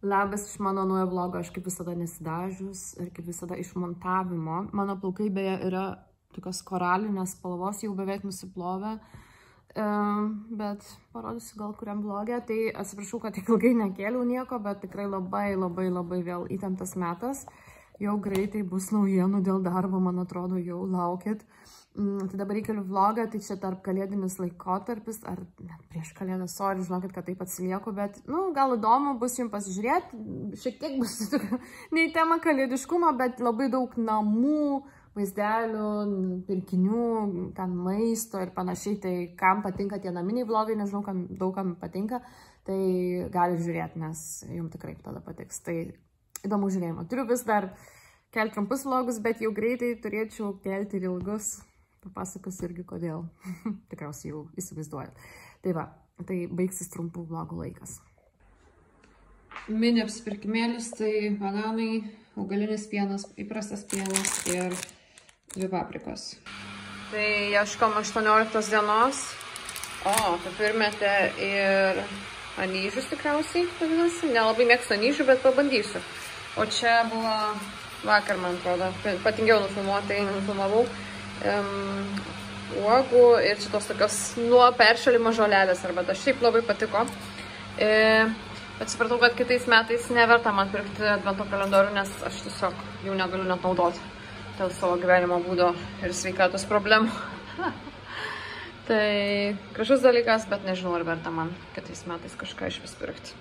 Labas iš mano naujo vlogo, aš kaip visada nesidažius ir kaip visada iš montavimo. Mano plaukai beje yra tokios koralinės spalvos, jau beveik nusiplovę, bet parodysiu gal kuriam vlogė. Tai atsiprašau, kad tik ilgai nekėliau nieko, bet tikrai labai vėl įtemptas metas. Jau greitai bus naujienų dėl darbo, man atrodo, jau laukit. Tai dabar įkeliu vlogą, tai čia tarp kalėdinis laikotarpis, ar net prieš kalėdą, sorry, žinokit, kad taip atsilieku, bet, gal įdomu bus jums pasižiūrėti, šiek tiek bus ne į temą kalėdiškumo, bet labai daug namų, vaizdelių, pirkinių, ten maisto ir panašiai, tai kam patinka tie naminiai vlogai, nežinau, daugam patinka, tai gali žiūrėti, nes jums tikrai tada patiks, tai įdomu žiūrėjimo. Turiu vis dar kelti trumpus vlogus, bet jau greitai turėčiau kelti ir ilgus. Papasakosiu irgi kodėl. Tikriausiai jau įsivaizduojat. Tai va, tai baigsis trumpų vlogų laikas. Mini apsipirkimėlis, tai bananai, augalinis pienas, įprastas pienas ir 2 paprikos. Tai ieškom 18 dienos. Papirmėte ir anyžius tikriausiai, vadinasi. Nelabai mėgstu anyžių, bet pabandysiu. O čia buvo vakar, man atrodo. Patingiau nufilmuotai, nufilmavau. Uogų ir šitos tokios nuo peršalimo žolelės arbata. Šiaip labai patiko. Bet supratau, kad kitais metais neverta man pirkti advento kalendorių, nes aš tiesiog jų negaliu net naudoti dėl savo gyvenimo būdo ir sveikatos problemų. Tai gražus dalykas, bet nežinau, ar verta man kitais metais kažką iš vis pirkti.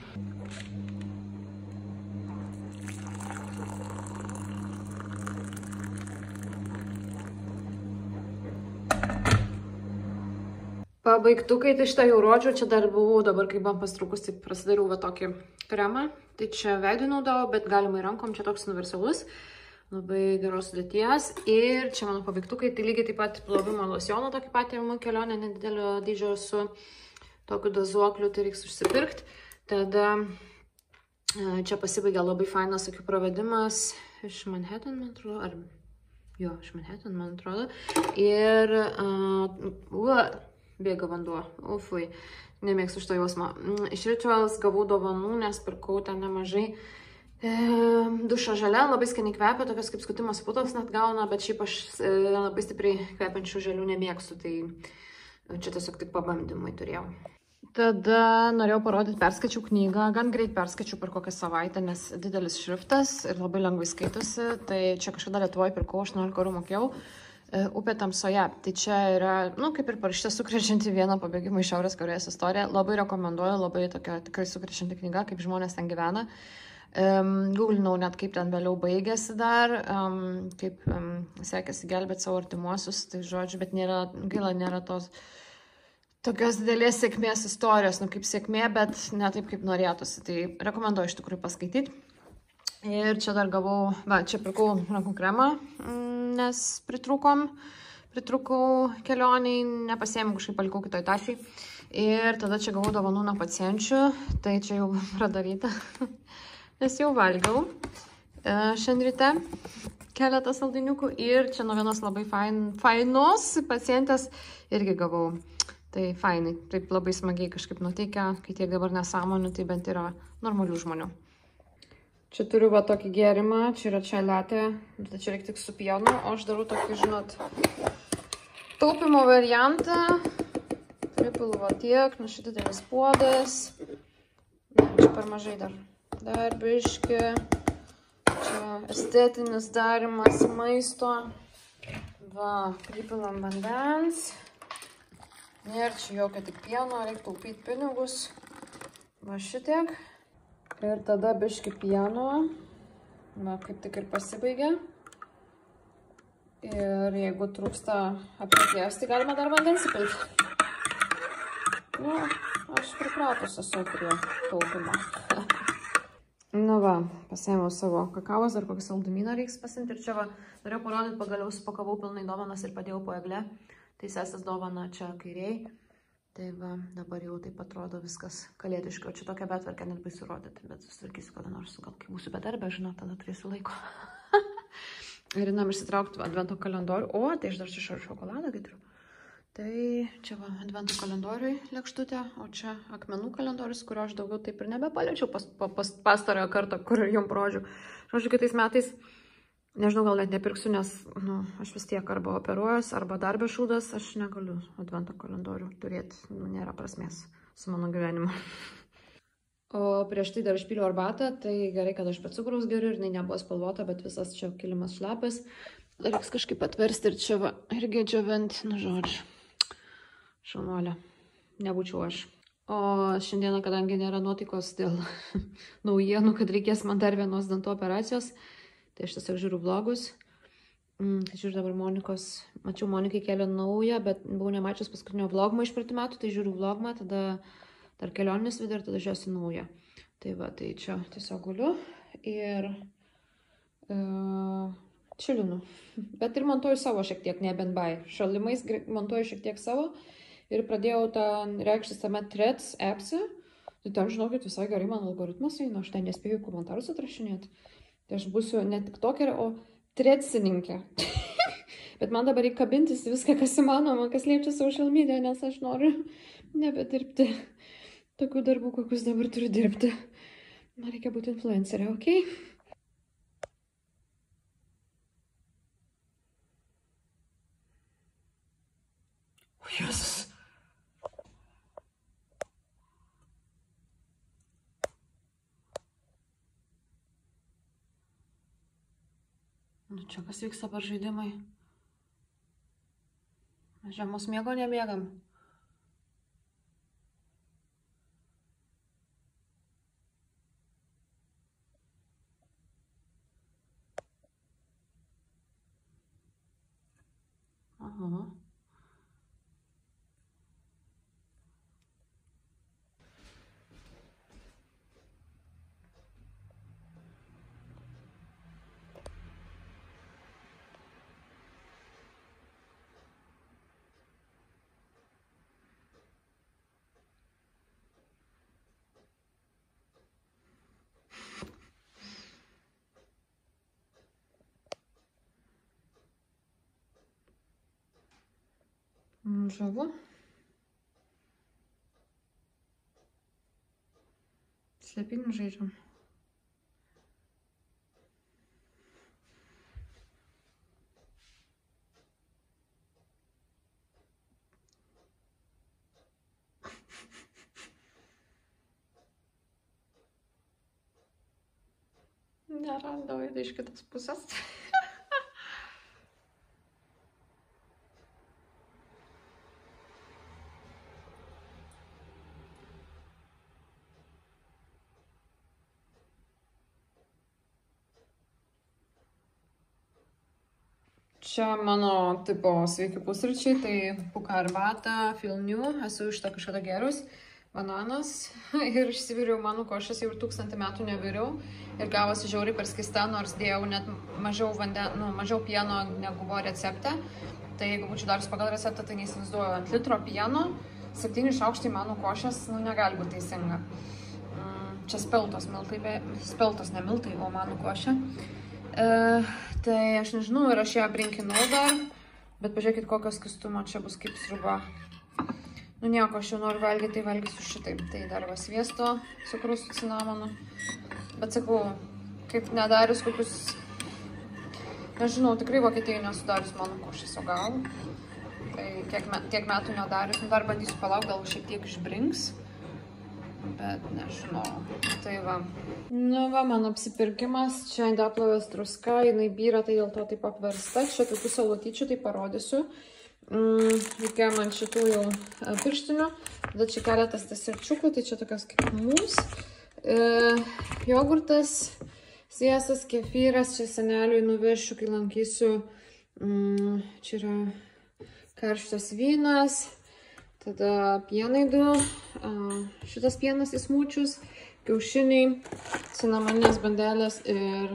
Pabaigtukai, tai šitą jau rodžiau, čia dar buvau, dabar kai man pastrukus, tai prasidariau va tokį kremą. Tai čia veidui naudojau, bet galima ir rankom, čia toks universalus, labai geros sudėties. Ir čia mano pabaigtukai, tai lygiai taip pat plovimo losiono tokį patį imu kelionę, nedidelio dydžio su tokiu dozuokliu, tai reiks užsipirkti. Tada čia pasibaigė labai fainas akių pravedimas iš Manhattan, man atrodo, iš Manhattan, man atrodo. Ir bėga vanduo. Ufui, nemėgstu šito jausmo. Iš Rituals gavau dovanų, nes pirkau ten nemažai. Dušo žalia, labai skaniai kvepia, tokios kaip skutimas putos net gauna, bet šiaip aš labai stipriai kvepiančių žalių nemėgstu, tai čia tiesiog tik pabandymui turėjau. Tada norėjau parodyti, perskaičiau knygą, gan greit perskaičiau per kokią savaitę, nes didelis šriftas ir labai lengvai skaitosi, tai čia kažkada Lietuvoje pirkau, 18 eurų mokėjau. Upė tamsoje. Tai čia yra, kaip ir parašyta, sukrečianti vieną pabėgimą iš Šiaurės Korėjos istoriją. Labai rekomenduoju, labai tokia tikrai sukrečianti knyga, kaip žmonės ten gyvena. Googlinau net, kaip ten vėliau baigėsi dar, kaip sekėsi gelbėti savo artimuosius, tai žodžiu, bet gaila nėra tos tokios didelės sėkmės istorijos, kaip sėkmė, bet ne taip, kaip norėtųsi. Tai rekomenduoju iš tikrųjų paskaityti. Ir čia dar gavau, čia pirkau rankų kremą, nes pritrūkau kelioniai, nepasiėmiau kažkaip, palikau kitoj tašiai. Ir tada čia gavau dovanų nuo pacienčių, tai čia jau pradaryta, nes jau valgiau šiandien ryte keletą saldainiukų. Ir čia nuo vienos labai fainos pacientės irgi gavau. Tai fainai, taip labai smagiai kažkaip nuteikia, kai tiek dabar nesąmonių, tai bent yra normalių žmonių. Čia turiu va tokį gėrimą, čia yra čai latte, tai čia reikia tik su pienu, o aš darau tokį, žinot, taupimo variantą. Pripilu va tiek, nes šitą didelis puodas. Čia per mažai dar biški. Čia estetinis darimas maisto. Va, pripilam vandens. Ir čia jokio tik pieno, reikia taupyti pinigus. Va šitiek. Ir tada biški pieno, kaip tik ir pasibaigė. Ir jeigu trūksta aptikės, tai galima dar vandens įpilti. Aš pripratus esu prie taupimo. Pasiėmiau savo kakavos, dar kokį saldumyną reiks pasimti. Ir čia norėjau parodyti, pagaliau supakavau pilnai dovanas ir padėjau po egle. Tai sesės dovana čia kairiai. Tai dabar jau taip atrodo viskas kalėdiškai. O čia tokia betvarkė net baisu rodyti, bet susitvarkysiu kada nors, gal kai būsiu bedarbė, žinot, tada turėsiu laiko. Ir einam išsitraukti advento kalendorių. O, tai aš dar čia šokoladą turiu. Tai čia va advento kalendoriui lėkštutė, o čia akmenų kalendorius, kurio aš daugiau taip ir nebepaliečiau pastarojo karto, kur jums parodžiau. Žodžiu, kitais metais, nežinau, gal net nepirksiu, nes aš vis tiek arba operuojas, arba darbė šūdas, aš negaliu advento kalendorių turėti, nėra prasmės su mano gyvenimu. O prieš tai dar išpyliau arbatą, tai gerai, kad aš be cukraus geriu ir jinai nebuvo spalvota, bet visas čia kilimas šlapias. Dar reiks kažkaip atversti ir čia va, irgi džiovint, žodžiu. Šaunuolė, nebūčiau aš. O šiandieną, kadangi nėra nuotaikos dėl naujienų, kad reikės man dar vienos dantų operacijos, tai aš tiesiog žiūriu vlogus. Žiūriu dabar Monikos, mačiau Monikai kelią naują, bet buvau nemačius paskutinio vlogmo iš praeitų metų, tai žiūriu vlogmą, tada dar kelionės video ir tada žiūrėsiu naują. Tai va, tai čia tiesiog guliu ir čilinu. Bet ir montuoju savo šiek tiek, ne bent bai. Šalimais montuoju šiek tiek savo. Ir pradėjau tą reikštis tame Threads appse. Tai ten, žinokit, visai gerai man algoritmas eina, aš ten nespėjau komentarus atrašinėti. Tai aš būsiu ne tik tokerė, o Threadsininkė. Bet man dabar reikia kabintis viską, kas įmanoma, kas liečia social media, nes aš noriu nebedirbti tokių darbų, kokius dabar turiu dirbti. Man reikia būti influencerė, okei? O, Jėzus. Nu čia kas vyksta per žaidimai? Žemos miego nemiegam. Aha. Žavu. Slėpinių žaidžiam. Nerandau iš kitos pusės. Čia mano tipo sveiki pusryčiai, tai puka arbata, filnių, esu iš to kažkada gerus, bananas ir išsiviriau mano košės, jau 1000 metų neviriau ir gavosi žiauriai perskista, nors dėjau net mažiau pieno negu buvo recepte. Tai jeigu būčiau darius pagal receptą, tai neįsivaizduoju, ant litro pieno 7 šaukštai mano košės, negali būti teisinga. Čia speltos miltai, speltos ne miltai, o mano košė. Tai aš nežinau, ir aš ją brinkinau dar, bet pažiūrėkit, kokio skistumo čia bus kaip sriuba. Nu nieko, aš jau noriu valgyti, tai valgysiu šitaip. Tai dar va sviesto, cukrus su cinamonu. Bet sakau, kaip nedarius kokius, nežinau, tikrai Vokietijai nesudarius mano košės, o gal. Tai tiek metų nedarius, dar bandysiu palaukti, gal šiek tiek išbrinks. Bet nežinau, tai va. Nu va, mano apsipirkimas, čia indaplovės druska, jinai byra, tai dėl to taip apversta. Čia tokių salotyčių, tai parodysiu. Reikėjo man šitų jau pirštinių. Tada čia keletas deserčiukų, tai čia tokios kaip mūs. Jogurtas, sviestas, kefyras, čia seneliui nuvešiu, kai lankysiu. Čia yra karštas vynas. Tada pienai du, šitas pienas į smūčius, kiaušiniai, cinamoninės bandelės ir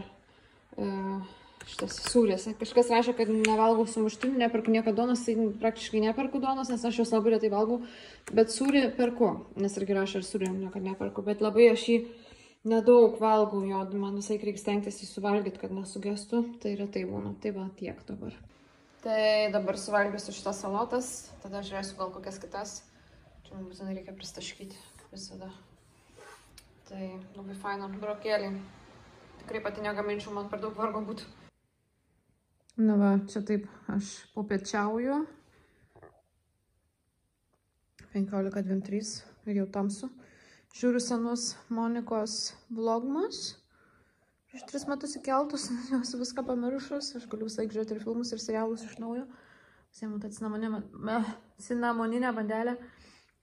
šitas sūris. Kažkas rašo, kad nevalgau sumuštinių, neperku niekada duonos, tai praktiškai neperku duonos, nes aš jos labai retai valgau, bet sūrį perku, nes irgi rašo ir sūrį niekada neperku, bet labai aš jį nedaug valgau, jo man visai reikia stengtis jį suvalgyti, kad nesugestų, tai retai būna. Tai va tiek dabar. Tai dabar suvalgysiu šitas salotas, tada žiūrėsiu gal kokias kitas. Čia man būtinai reikia pristaškyti, kaip visada. Tai labai faina, brokėlį. Tikrai pati negaminčiau, man per daug vargo būtų. Na va, čia taip aš popiečiauju. 15:23 ir jau tamsu. Žiūriu senus Monikos vlogmus. Prieš 3 metus įkeltus, jos viską pamiršus. Aš galiu visai žiūrėti ir filmus, ir serialus iš naujo. Pasiėmu tą cinamoninę bandelę.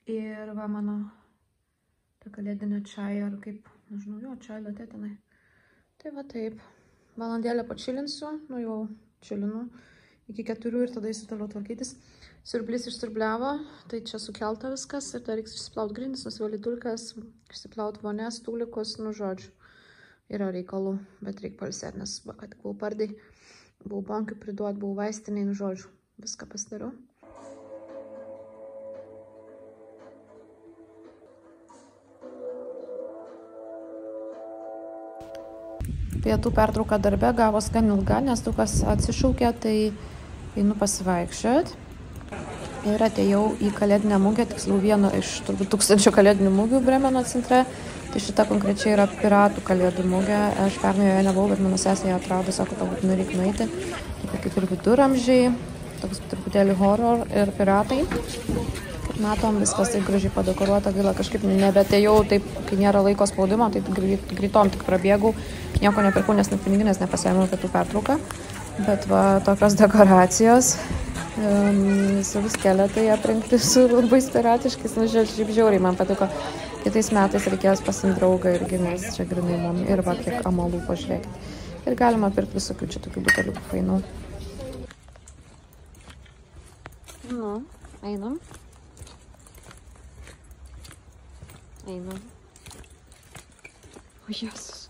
Ir va mano ta kalėdinė čai, ar kaip, nežinau, jo, čai latė tenai. Tai va taip. Valandėlę pačilinsiu, nu jau čilinu iki 4 ir tada eisiu toliau tvarkytis. Siurblys išsiurbliavo, tai čia sukelta viskas ir dar reiks išsiplaut grindis, nusivalyti dulkes, išsiplaut vonės, tūlikus, nu žodžiu. Yra reikalų, bet reikia pailsėti, nes kad buvau pardai, buvau bankių priduot, buvau vaistiniai, nu žodžiu, viską pasidariau. Pietų pertrauka darbe gavos gan ilga, nes daug kas atsišaukė, tai einu pasivaikščiot. Ir atėjau į kalėdinę mugę, tiksliau vieno iš turbūt 1000 kalėdinių mugių Bremeno centre. Tai šita konkrečiai yra piratų kalėdų mugė. Aš pernai joje nebuvau, bet mano sesė ją atrado, sako, tau būtinai reikia nueiti. Tai kaip ir viduramžiai, toks truputėlį horror ir piratai. Kaip matom, viskas taip gražiai padekoruota, gaila kažkaip nebetėjau, taip, kai nėra laiko spaudimo, tai greitom tik prabėgau. Nieko nepirkau, nes net piniginės nepasiėmiau pietų pertrauką. Bet va, tokios dekoracijos. Visus skeletai aprinkti su labai piratiškais, nu šiaip žiauriai man patiko. Kitais metais reikės pasimti draugą irgi, nes čia grinai mum. Ir va, kiek amalų, pažiūrėkit. Ir galima pirkti visokių čia tokių buteliukų fainų. Nu, einam. Einam. O, Jėzus.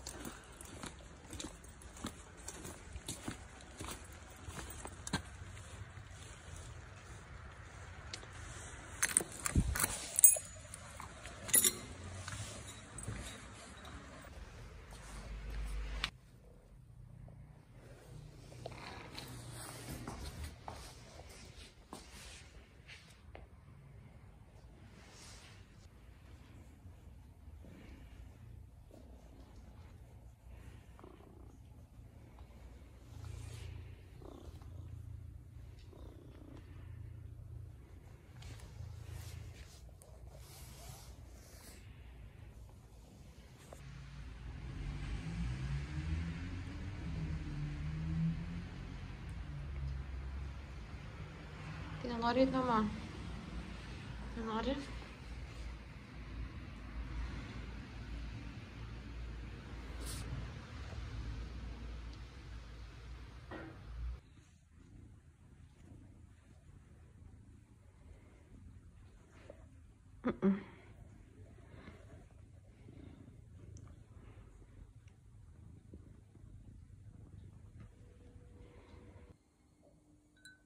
Tai nenori eit namo? Nenori?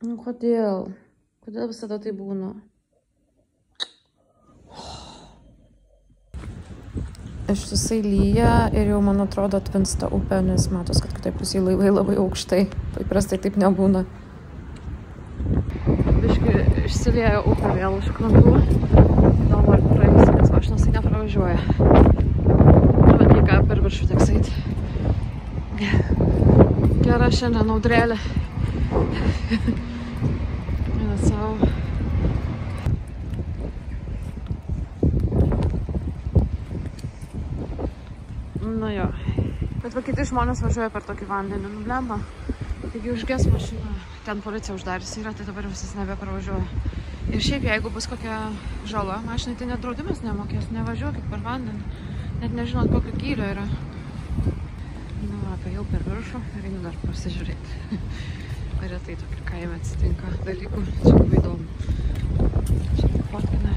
Nu, kodėl? Kodėl visada tai būna? Ištisai lyja ir jau, man atrodo, atvinsta upė, nes matos, kad kitaip pusėj laivai labai aukštai. Paprastai taip nebūna. Biškai išsiliejo upė vėl už krantų. Gal noriu praeisi, nes mašinas nepravažiuoja. Bet jeigu per viršų teks eiti. Gera šiandien audrėlė. Savo. Nu jo. Bet va kiti žmonės važiuoja per tokį vandenį, nu blemba. Taigi užges mašiną. Ten policija uždarys yra, tai dabar visas nebepravažiuoja. Ir šiaip, jeigu bus kokia žala mašinai, tai net draudimas nemokės. Nevažiuokit per vandenį. Net nežinot, kokio gylio yra. Nu, apėjau per viršų ir einu dar pasižiūrėti. Retai tokį kaime atsitinka dalykų. Čia labai įdomu. Čia fotkina.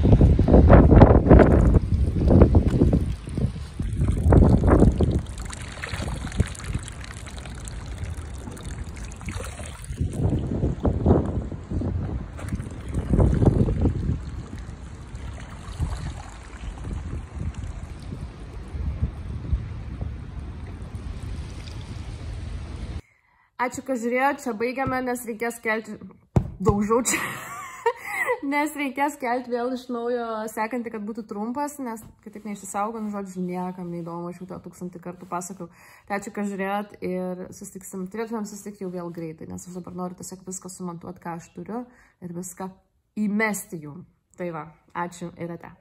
Ačiū, kad žiūrėjote, čia baigiame, nes reikės kelti, daužau čia, nes reikės kelti vėl iš naujo sekantį, kad būtų trumpas, nes kitaip neišsisaugom, žodžiu, niekam neįdomu, aš jau to 1000 kartų pasakau. Tai ačiū, kad žiūrėjot ir turėtumėm susitikti jau vėl greitai, nes aš dabar noriu tiesiog viską sumontuoti, ką aš turiu ir viską įmesti jum. Tai va, ačiū ir ate.